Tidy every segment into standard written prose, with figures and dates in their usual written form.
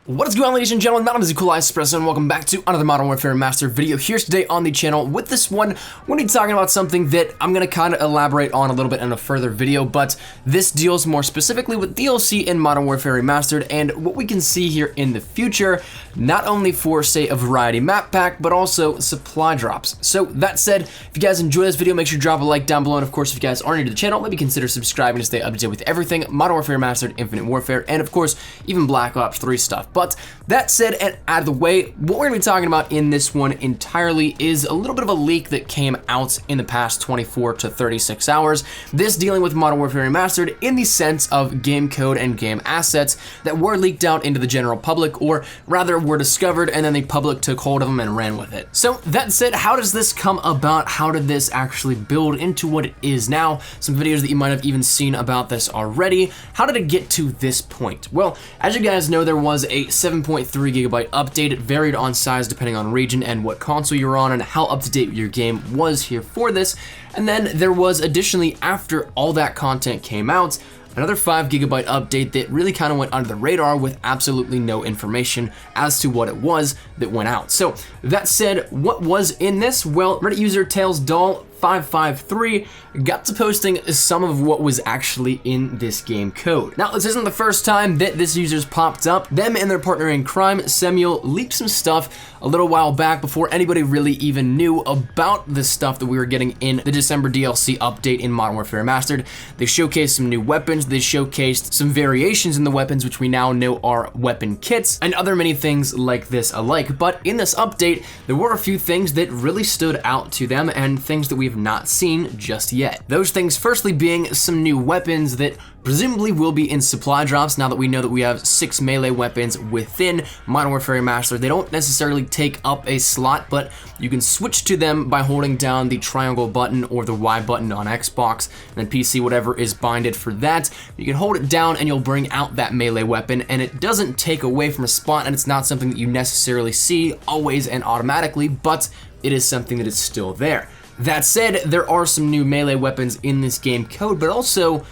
What is going on, ladies and gentlemen? My name is Espresso, and welcome back to another Modern Warfare Remastered video here today on the channel. With this one, we're going to be talking about something that I'm going to kind of elaborate on a little bit in a further video, but this deals more specifically with DLC in Modern Warfare Remastered and what we can see here in the future, not only for, say, a variety map pack, but also supply drops. So that said, if you guys enjoy this video, make sure to drop a like down below, and of course, if you guys are new to the channel, maybe consider subscribing to stay up to date with everything Modern Warfare Remastered, Infinite Warfare, and of course, even Black Ops 3 stuff. But that said, and out of the way, what we're going to be talking about in this one entirely is a little bit of a leak that came out in the past 24 to 36 hours. This dealing with Modern Warfare Remastered in the sense of game code and game assets that were leaked out into the general public, or rather were discovered and then the public took hold of them and ran with it. So that said, how does this come about? How did this actually build into what it is now? Some videos that you might have even seen about this already. How did it get to this point? Well, as you guys know, there was a 7.3 gigabyte update. It varied on size depending on region and what console you're on and how up to date your game was here for this. And then there was additionally, after all that content came out, another 5 gigabyte update that really kind of went under the radar with absolutely no information as to what it was that went out. So that said, what was in this? Well, Reddit user TailsDoll553 got to posting some of what was actually in this game code. Now, this isn't the first time that this user's popped up. Them and their partner in crime, Samuel, leaked some stuff a little while back before anybody really even knew about the stuff that we were getting in the December DLC update in Modern Warfare Remastered. They showcased some new weapons, they showcased some variations in the weapons, which we now know are weapon kits, and other many things like this alike. But in this update, there were a few things that really stood out to them and things that we have not seen just yet. Those things firstly being some new weapons that presumably will be in supply drops now that we know that we have 6 melee weapons within Modern Warfare Remastered. They don't necessarily take up a slot, but you can switch to them by holding down the triangle button or the Y button on Xbox, and then PC, whatever is binded for that. You can hold it down and you'll bring out that melee weapon, and it doesn't take away from a spot, and it's not something that you necessarily see always and automatically, but it is something that is still there. That said, there are some new melee weapons in this game code, but also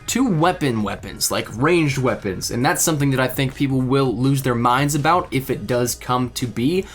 2 weapons, like ranged weapons, and that's something that I think people will lose their minds about if it does come to be.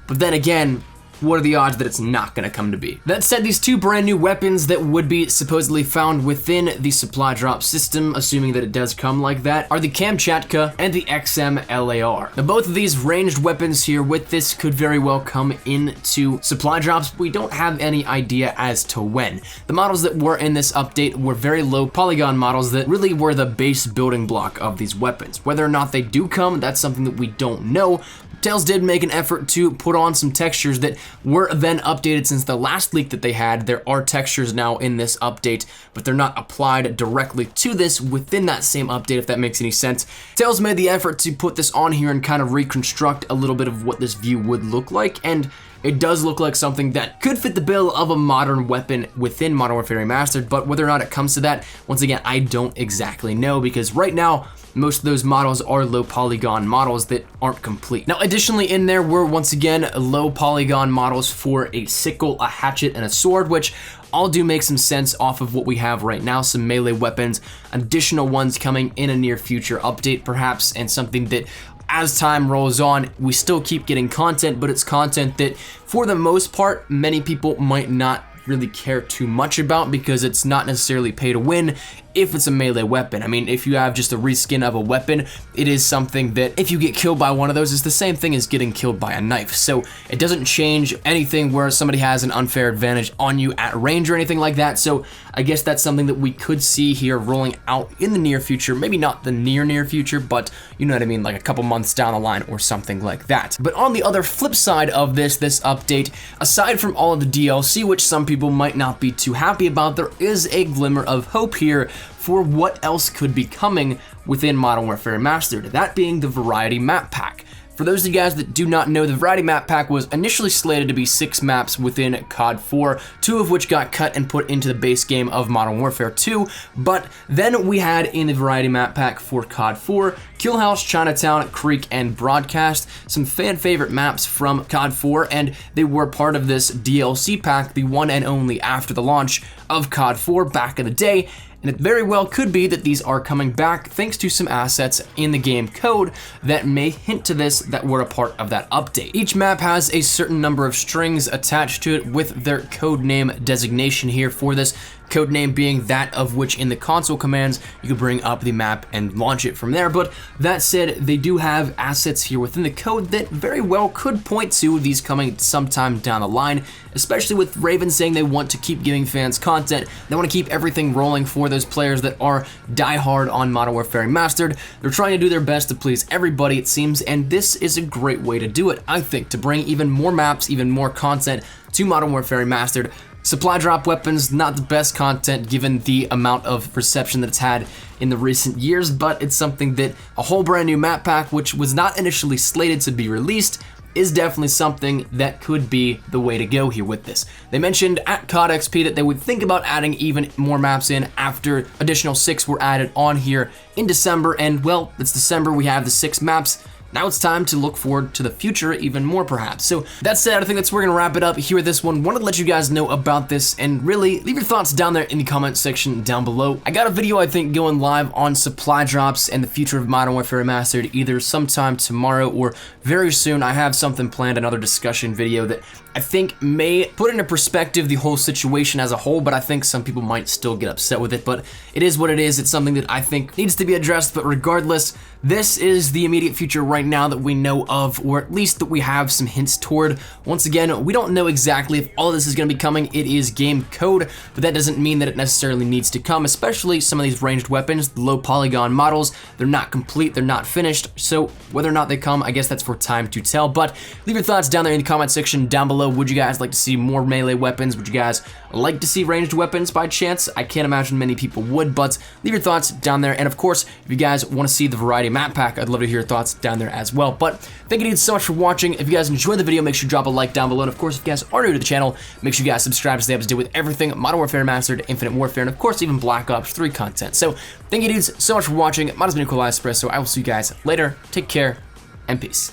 But then again, what are the odds that it's not going to come to be? That said, these 2 brand new weapons that would be supposedly found within the supply drop system, assuming that it does come like that, are the Kamchatka and the XM-LAR. Now, both of these ranged weapons here with this could very well come into supply drops, but we don't have any idea as to when. The models that were in this update were very low polygon models that really were the base building block of these weapons. Whether or not they do come, that's something that we don't know. Tails did make an effort to put on some textures that were then updated since the last leak that they had. There are textures now in this update, but they're not applied directly to this within that same update, if that makes any sense. Tails made the effort to put this on here and kind of reconstruct a little bit of what this view would look like, and it does look like something that could fit the bill of a modern weapon within Modern Warfare Remastered, but whether or not it comes to that, once again, I don't exactly know, because right now, most of those models are low polygon models that aren't complete. Now, additionally in there were, once again, low polygon models for a sickle, a hatchet, and a sword, which all do make some sense off of what we have right now, some melee weapons, additional ones coming in a near future update perhaps, and something that as time rolls on, we still keep getting content, but it's content that, for the most part, many people might not really care too much about because it's not necessarily pay to win if it's a melee weapon. I mean, if you have just a reskin of a weapon, it is something that if you get killed by one of those, it's the same thing as getting killed by a knife. So it doesn't change anything where somebody has an unfair advantage on you at range or anything like that. So I guess that's something that we could see here rolling out in the near future. Maybe not the near future, but you know what I mean, like a couple months down the line or something like that. But on the other flip side of this update, aside from all of the DLC, which some people might not be too happy about, there is a glimmer of hope here for what else could be coming within Modern Warfare Remastered, that being the Variety Map Pack. For those of you guys that do not know, the Variety Map Pack was initially slated to be 6 maps within COD 4, 2 of which got cut and put into the base game of Modern Warfare 2, but then we had in the Variety Map Pack for COD 4, Kill House, Chinatown, Creek, and Broadcast, some fan favorite maps from COD 4, and they were part of this DLC pack, the one and only after the launch of COD 4 back in the day, and it very well could be that these are coming back thanks to some assets in the game code that may hint to this that were a part of that update. Each map has a certain number of strings attached to it with their code name designation here for this. Codename being that of which in the console commands you can bring up the map and launch it from there. But that said, they do have assets here within the code that very well could point to these coming sometime down the line, especially with Raven saying they want to keep giving fans content. They want to keep everything rolling for those players that are diehard on Modern Warfare Remastered. They're trying to do their best to please everybody, it seems, and this is a great way to do it, I think, to bring even more maps, even more content to Modern Warfare Remastered. Supply drop weapons, not the best content given the amount of reception that it's had in the recent years, but it's something that a whole brand new map pack, which was not initially slated to be released, is definitely something that could be the way to go here with this. They mentioned at COD XP that they would think about adding even more maps in after additional 6 were added on here in December, and well, it's December, we have the 6 maps. Now it's time to look forward to the future even more, perhaps. So that said, I think that's where we're gonna wrap it up here with this one. Wanted to let you guys know about this and really leave your thoughts down there in the comment section down below. I got a video, I think, going live on supply drops and the future of Modern Warfare Remastered either sometime tomorrow or very soon. I have something planned, another discussion video that I think may put into perspective the whole situation as a whole, but I think some people might still get upset with it, but it is what it is. It's something that I think needs to be addressed, but regardless, this is the immediate future right now that we know of, or at least that we have some hints toward. Once again, we don't know exactly if all of this is going to be coming. It is game code, but that doesn't mean that it necessarily needs to come, especially some of these ranged weapons, the low polygon models. They're not complete, they're not finished, so whether or not they come, I guess that's for time to tell, but leave your thoughts down there in the comment section down below. Would you guys like to see more melee weapons? Would you guys like to see ranged weapons by chance? I can't imagine many people would, but leave your thoughts down there. And of course, if you guys want to see the variety map pack, I'd love to hear your thoughts down there as well. But thank you so much for watching. If you guys enjoyed the video, make sure you drop a like down below. And of course, if you guys are new to the channel, make sure you guys subscribe to stay up to date with everything Modern Warfare Remastered, Infinite Warfare, and of course, even Black Ops 3 content. So thank you dudes so much for watching. Mine has been Espresso. I will see you guys later. Take care and peace.